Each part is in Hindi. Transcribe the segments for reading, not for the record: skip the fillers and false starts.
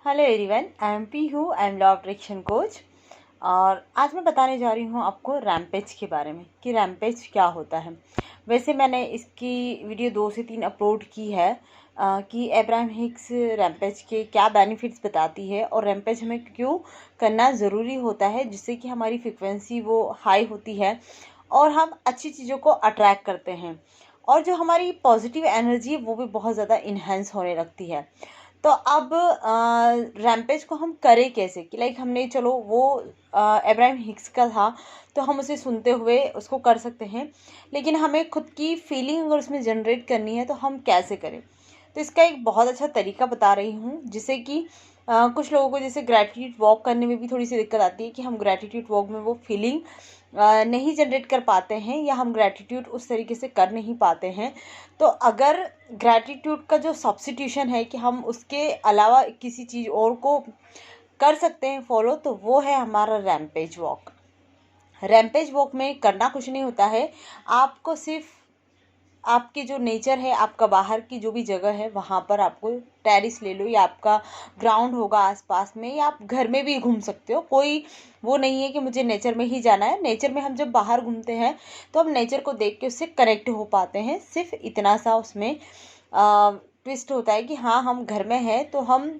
Hello everyone, I am P हूँ, I am law of attraction coach. और आज मैं बताने जा रही हूँ आपको रैम्पेज के बारे में कि रैम्पेज क्या होता है। वैसे मैंने इसकी वीडियो 2 से 3 अपलोड की है कि अब्राहम हिक्स रैम्पेज के क्या बेनिफिट्स बताती है और रैम्पेज हमें क्यों करना ज़रूरी होता है, जिससे कि हमारी फ्रिक्वेंसी वो हाई होती है और हम अच्छी चीज़ों को अट्रैक्ट करते हैं और जो हमारी पॉजिटिव एनर्जी है वो भी बहुत ज़्यादा इन्हेंस होने लगती है। तो अब रैम्पेज को हम करें कैसे कि हमने चलो वो अब्राहम हिक्स का था तो हम उसे सुनते हुए उसको कर सकते हैं, लेकिन हमें खुद की फीलिंग अगर उसमें जनरेट करनी है तो हम कैसे करें। तो इसका एक बहुत अच्छा तरीका बता रही हूँ, जिससे कि कुछ लोगों को जैसे ग्रैटिट्यूड वॉक करने में भी थोड़ी सी दिक्कत आती है कि हम ग्रैटिट्यूड वॉक में वो फीलिंग नहीं जनरेट कर पाते हैं या हम ग्रैटिट्यूड उस तरीके से कर नहीं पाते हैं। तो अगर ग्रैटिट्यूड का जो सब्स्टिट्यूशन है कि हम उसके अलावा किसी चीज़ और को कर सकते हैं फॉलो, तो वो है हमारा रैम्पेज वॉक। रैम्पेज वॉक में करना कुछ नहीं होता है, आपको सिर्फ आपकी जो नेचर है, आपका बाहर की जो भी जगह है वहाँ पर आपको टेरिस ले लो या आपका ग्राउंड होगा आसपास में, या आप घर में भी घूम सकते हो। कोई वो नहीं है कि मुझे नेचर में ही जाना है। नेचर में हम जब बाहर घूमते हैं तो हम नेचर को देख के उससे कनेक्ट हो पाते हैं। सिर्फ इतना सा उसमें ट्विस्ट होता है कि हाँ, हम घर में हैं तो हम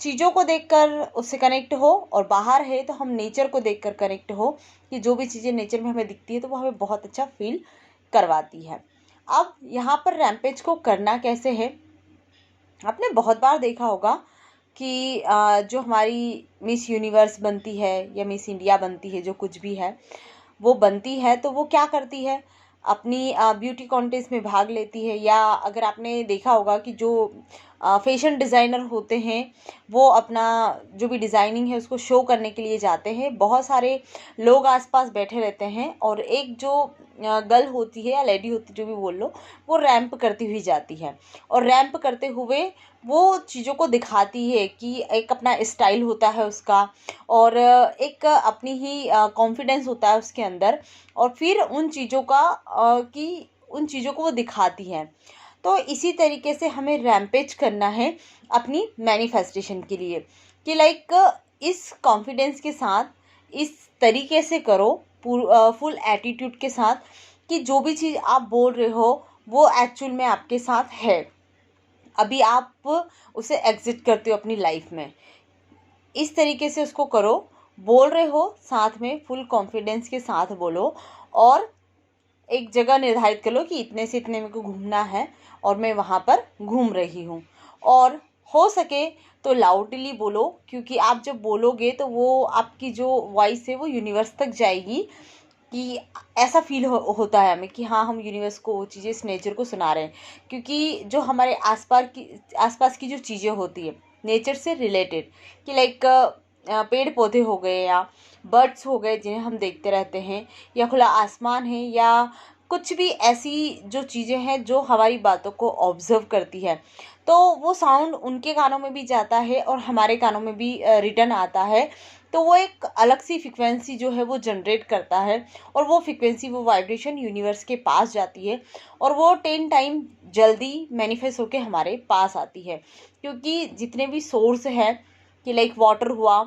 चीज़ों को देखकर उससे कनेक्ट हो, और बाहर है तो हम नेचर को देखकर कनेक्ट हो कि जो भी चीज़ें नेचर में हमें दिखती है तो वो हमें बहुत अच्छा फील करवाती है। अब यहाँ पर रैम्पेज को करना कैसे है, आपने बहुत बार देखा होगा कि जो हमारी मिस यूनिवर्स बनती है या मिस इंडिया बनती है, जो कुछ भी है वो बनती है, तो वो क्या करती है, अपनी ब्यूटी कॉन्टेस्ट में भाग लेती है। या अगर आपने देखा होगा कि जो फैशन डिज़ाइनर होते हैं वो अपना जो भी डिज़ाइनिंग है उसको शो करने के लिए जाते हैं। बहुत सारे लोग आसपास बैठे रहते हैं और एक जो गर्ल होती है या लेडी होती है, जो भी बोल लो, वो रैंप करती हुई जाती है और रैंप करते हुए वो चीज़ों को दिखाती है कि एक अपना स्टाइल होता है उसका, और एक अपनी ही कॉन्फिडेंस होता है उसके अंदर, और फिर उन चीज़ों का उन चीज़ों को वो दिखाती है। तो इसी तरीके से हमें रैम्पेज करना है अपनी मैनिफेस्टेशन के लिए कि इस कॉन्फिडेंस के साथ, इस तरीके से करो, फुल एटीट्यूड के साथ कि जो भी चीज़ आप बोल रहे हो वो एक्चुअल में आपके साथ है, अभी आप उसे एग्जिट करते हो अपनी लाइफ में। इस तरीके से उसको करो, बोल रहे हो साथ में फुल कॉन्फिडेंस के साथ बोलो, और एक जगह निर्धारित कर लो कि इतने से इतने मेरे को घूमना है और मैं वहाँ पर घूम रही हूँ। और हो सके तो लाउडली बोलो, क्योंकि आप जब बोलोगे तो वो आपकी जो वॉइस है वो यूनिवर्स तक जाएगी कि ऐसा फील होता है हमें कि हाँ, हम यूनिवर्स को वो चीज़ें, इस नेचर को सुना रहे हैं। क्योंकि जो हमारे आसपास की जो चीज़ें होती है नेचर से रिलेटेड, कि पेड़ पौधे हो गए या बर्ड्स हो गए जिन्हें हम देखते रहते हैं, या खुला आसमान है, या कुछ भी ऐसी जो चीज़ें हैं जो हमारी बातों को ऑब्जर्व करती है, तो वो साउंड उनके कानों में भी जाता है और हमारे कानों में भी रिटर्न आता है। तो वो एक अलग सी फ्रिक्वेंसी जो है वो जनरेट करता है, और वो फ्रिक्वेंसी, वो वाइब्रेशन यूनिवर्स के पास जाती है और वो 10 टाइम जल्दी मैनिफेस्ट होकर हमारे पास आती है। क्योंकि जितने भी सोर्स है कि वाटर हुआ,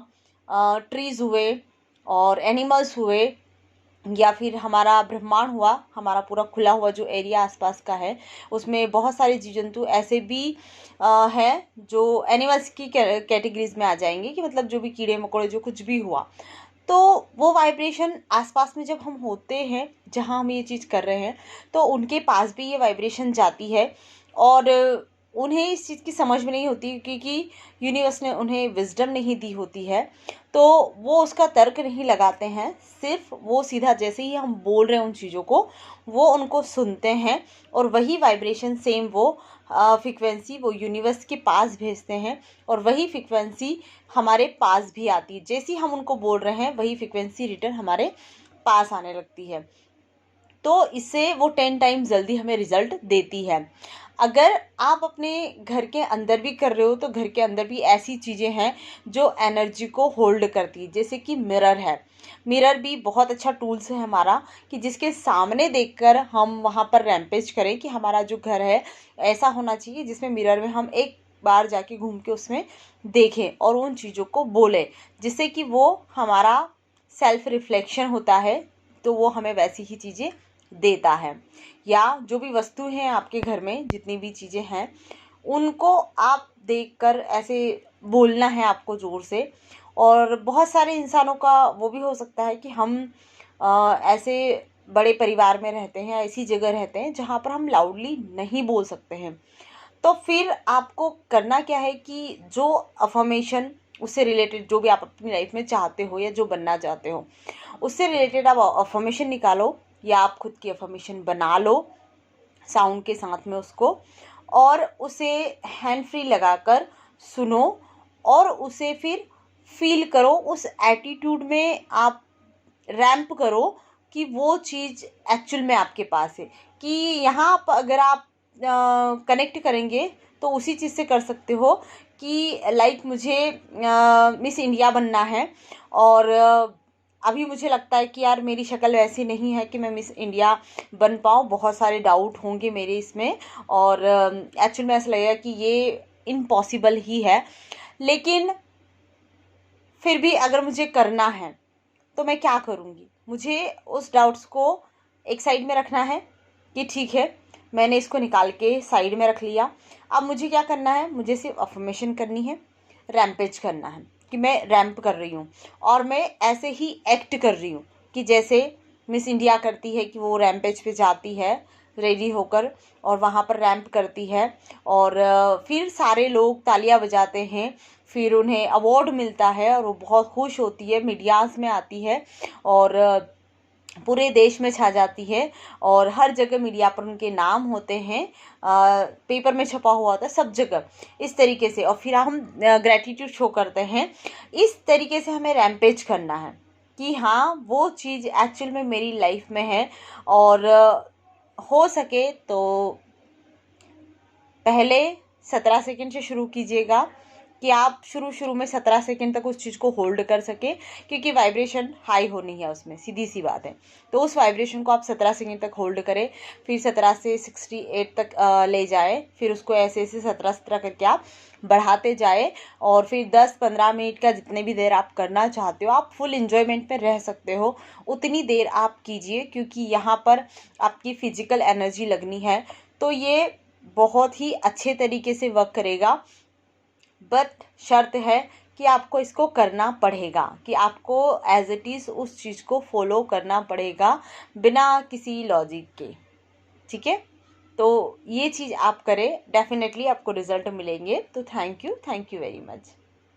ट्रीज़ हुए और एनिमल्स हुए, या फिर हमारा ब्रह्मांड हुआ, हमारा पूरा खुला हुआ जो एरिया आसपास का है, उसमें बहुत सारे जीव जंतु ऐसे भी हैं जो एनिमल्स की कैटेगरीज में आ जाएंगे, कि मतलब जो भी कीड़े मकोड़े जो कुछ भी हुआ, तो वो वाइब्रेशन आसपास में जब हम होते हैं जहाँ हम ये चीज़ कर रहे हैं तो उनके पास भी ये वाइब्रेशन जाती है। और उन्हें इस चीज़ की समझ में नहीं होती, क्योंकि यूनिवर्स ने उन्हें विजडम नहीं दी होती है, तो वो उसका तर्क नहीं लगाते हैं। सिर्फ वो सीधा जैसे ही हम बोल रहे हैं उन चीज़ों को, वो उनको सुनते हैं और वही वाइब्रेशन सेम वो फ्रिक्वेंसी वो यूनिवर्स के पास भेजते हैं, और वही फ्रिक्वेंसी हमारे पास भी आती है। जैसे ही हम उनको बोल रहे हैं वही फ्रिक्वेंसी रिटर्न हमारे पास आने लगती है। तो इससे वो 10 टाइम जल्दी हमें रिजल्ट देती है। अगर आप अपने घर के अंदर भी कर रहे हो तो घर के अंदर भी ऐसी चीज़ें हैं जो एनर्जी को होल्ड करती है, जैसे कि मिरर है। मिरर भी बहुत अच्छा टूल्स है हमारा, कि जिसके सामने देखकर हम वहाँ पर रैम्पेज करें कि हमारा जो घर है ऐसा होना चाहिए जिसमें मिरर में हम एक बार जाके घूम के उसमें देखें और उन चीज़ों को बोलें, जिससे कि वो हमारा सेल्फ रिफ्लेक्शन होता है, तो वो हमें वैसी ही चीज़ें देता है। या जो भी वस्तु हैं आपके घर में, जितनी भी चीज़ें हैं, उनको आप देखकर ऐसे बोलना है आपको ज़ोर से। और बहुत सारे इंसानों का वो भी हो सकता है कि हम ऐसे बड़े परिवार में रहते हैं, ऐसी जगह रहते हैं जहाँ पर हम लाउडली नहीं बोल सकते हैं। तो फिर आपको करना क्या है कि जो अफर्मेशन उससे रिलेटेड, जो भी आप अपनी लाइफ में चाहते हो या जो बनना चाहते हो, उससे रिलेटेड आप अफर्मेशन निकालो या आप खुद की अफर्मेशन बना लो साउंड के साथ में उसको, और उसे हैंड फ्री लगाकर सुनो और उसे फिर फील करो, उस एटीट्यूड में आप रैंप करो कि वो चीज़ एक्चुअल में आपके पास है। कि यहाँ पर अगर आप कनेक्ट करेंगे तो उसी चीज़ से कर सकते हो कि लाइक मुझे मिस इंडिया बनना है, और अभी मुझे लगता है कि यार मेरी शक्ल वैसी नहीं है कि मैं मिस इंडिया बन पाऊँ, बहुत सारे डाउट होंगे मेरे इसमें, और एक्चुअल में ऐसा लगेगा कि ये इम्पॉसिबल ही है। लेकिन फिर भी अगर मुझे करना है तो मैं क्या करूँगी? मुझे उस डाउट्स को एक साइड में रखना है कि ठीक है, मैंने इसको निकाल के साइड में रख लिया। अब मुझे क्या करना है? मुझे सिर्फ अफर्मेशन करनी है, रैम्पेज करना है कि मैं रैंप कर रही हूँ और मैं ऐसे ही एक्ट कर रही हूँ कि जैसे मिस इंडिया करती है कि वो रैम्पेज पे जाती है रेडी होकर और वहाँ पर रैंप करती है, और फिर सारे लोग तालियां बजाते हैं, फिर उन्हें अवार्ड मिलता है और वो बहुत खुश होती है, मीडियाज़ में आती है और पूरे देश में छा जाती है, और हर जगह मीडिया पर उनके नाम होते हैं, पेपर में छपा हुआ होता है सब जगह, इस तरीके से। और फिर हम ग्रेटिट्यूड शो करते हैं। इस तरीके से हमें रैम्पेज करना है कि हाँ, वो चीज़ एक्चुअल में मेरी लाइफ में है। और हो सके तो पहले 17 सेकंड से शुरू कीजिएगा कि आप शुरू में 17 सेकंड तक उस चीज़ को होल्ड कर सके, क्योंकि वाइब्रेशन हाई होनी है उसमें, सीधी सी बात है। तो उस वाइब्रेशन को आप 17 सेकंड तक होल्ड करें, फिर 17 से 68 तक ले जाए, फिर उसको ऐसे 17 करके आप बढ़ाते जाए, और फिर 10-15 मिनट का जितने भी देर आप करना चाहते हो, आप फुल इंजॉयमेंट में रह सकते हो, उतनी देर आप कीजिए, क्योंकि यहाँ पर आपकी फिजिकल एनर्जी लगनी है। तो ये बहुत ही अच्छे तरीके से वर्क करेगा, बट शर्त है कि आपको इसको करना पड़ेगा, कि आपको एज इट इज़ उस चीज़ को फॉलो करना पड़ेगा बिना किसी लॉजिक के। ठीक है, तो ये चीज़ आप करें, डेफिनेटली आपको रिजल्ट मिलेंगे। तो थैंक यू वेरी मच।